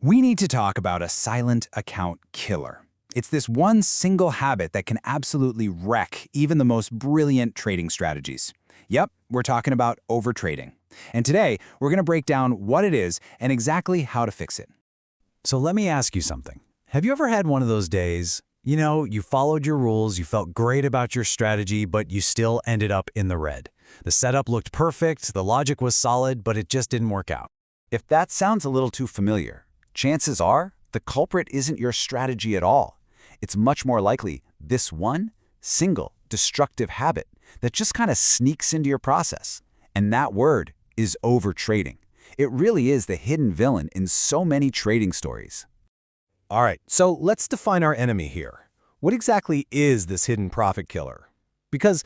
We need to talk about a silent account killer. It's this one single habit that can absolutely wreck even the most brilliant trading strategies. Yep, we're talking about overtrading. And today, we're going to break down what it is and exactly how to fix it. So let me ask you something. Have you ever had one of those days, you followed your rules, you felt great about your strategy, but you still ended up in the red? The setup looked perfect, the logic was solid, but it just didn't work out. If that sounds a little too familiar, chances are the culprit isn't your strategy at all. It's much more likely this one single destructive habit that just kind of sneaks into your process. And that word is overtrading. It really is the hidden villain in so many trading stories. All right, so let's define our enemy here. What exactly is this hidden profit killer? Because,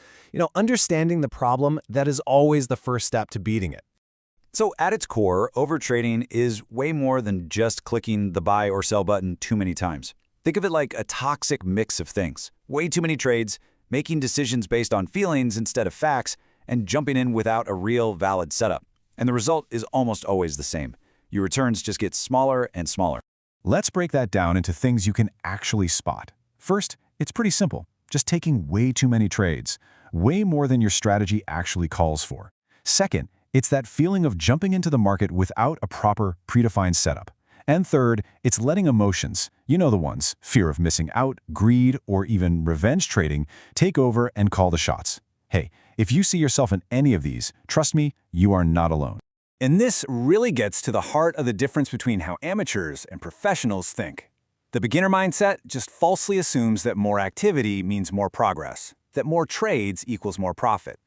understanding the problem, that is always the first step to beating it. So at its core, overtrading is way more than just clicking the buy or sell button too many times. Think of it like a toxic mix of things. Way too many trades, making decisions based on feelings instead of facts, and jumping in without a real valid setup. And the result is almost always the same. Your returns just get smaller and smaller. Let's break that down into things you can actually spot. First, it's pretty simple. Just taking way too many trades, way more than your strategy actually calls for. Second, it's that feeling of jumping into the market without a proper, predefined setup. And third, it's letting emotions, you know the ones, fear of missing out, greed, or even revenge trading, take over and call the shots. Hey, if you see yourself in any of these, trust me, you are not alone. And this really gets to the heart of the difference between how amateurs and professionals think. The beginner mindset just falsely assumes that more activity means more progress, that more trades equals more profit.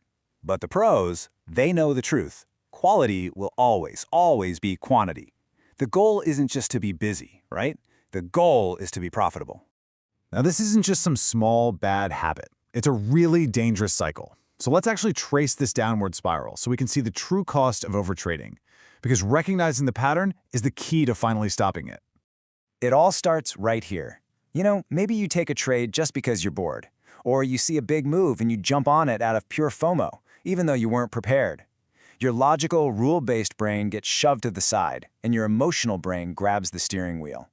But the pros, they know the truth. Quality will always be quantity. The goal isn't just to be busy, right? The goal is to be profitable. Now, this isn't just some small, bad habit. It's a really dangerous cycle. So let's actually trace this downward spiral so we can see the true cost of overtrading. Because recognizing the pattern is the key to finally stopping it. It all starts right here. Maybe you take a trade just because you're bored. Or you see a big move and you jump on it out of pure FOMO, even though you weren't prepared. Your logical, rule-based brain gets shoved to the side, and your emotional brain grabs the steering wheel.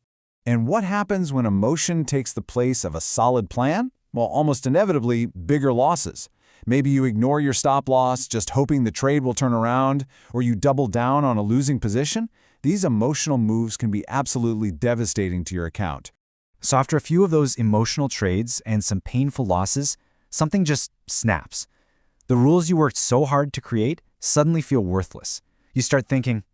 And what happens when emotion takes the place of a solid plan? Well, almost inevitably, bigger losses. Maybe you ignore your stop loss, just hoping the trade will turn around, or you double down on a losing position. These emotional moves can be absolutely devastating to your account. So after a few of those emotional trades and some painful losses, something just snaps. The rules you worked so hard to create suddenly feel worthless. You start thinking,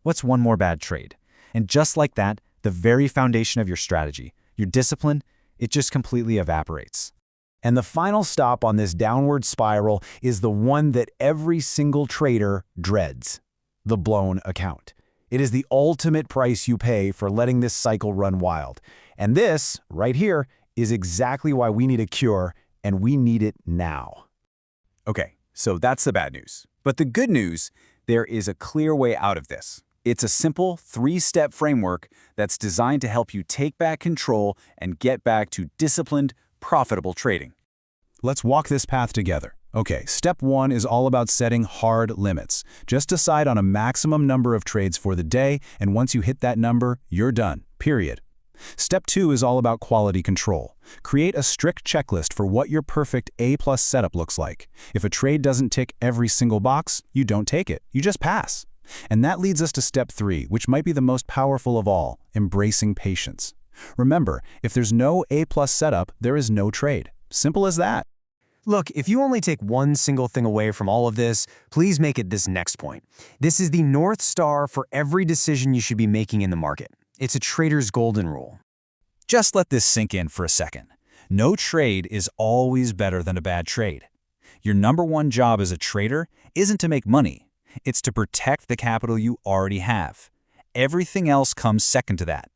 what's one more bad trade? And just like that, the very foundation of your strategy, your discipline, it just completely evaporates. And the final stop on this downward spiral is the one that every single trader dreads: the blown account. It is the ultimate price you pay for letting this cycle run wild. And this, right here, is exactly why we need a cure, and we need it now. Okay, so that's the bad news. But the good news, there is a clear way out of this. It's a simple 3-step framework that's designed to help you take back control and get back to disciplined, profitable trading. Let's walk this path together. Okay, step 1 is all about setting hard limits. Just decide on a maximum number of trades for the day, and once you hit that number, you're done, period. Step 2 is all about quality control. Create a strict checklist for what your perfect A+ setup looks like. If a trade doesn't tick every single box, you don't take it, you just pass. And that leads us to step 3, which might be the most powerful of all: embracing patience. Remember, if there's no A+ setup, there is no trade. Simple as that. Look, if you only take one single thing away from all of this, please make it this next point. This is the North Star for every decision you should be making in the market. It's a trader's golden rule. Just let this sink in for a second. No trade is always better than a bad trade. Your number one job as a trader isn't to make money. It's to protect the capital you already have. Everything else comes second to that.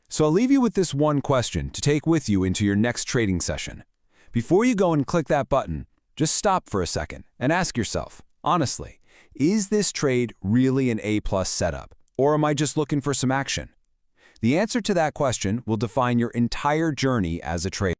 So I'll leave you with this one question to take with you into your next trading session. Before you go and click that button, just stop for a second and ask yourself, honestly, is this trade really an A+ setup, or am I just looking for some action? The answer to that question will define your entire journey as a trader.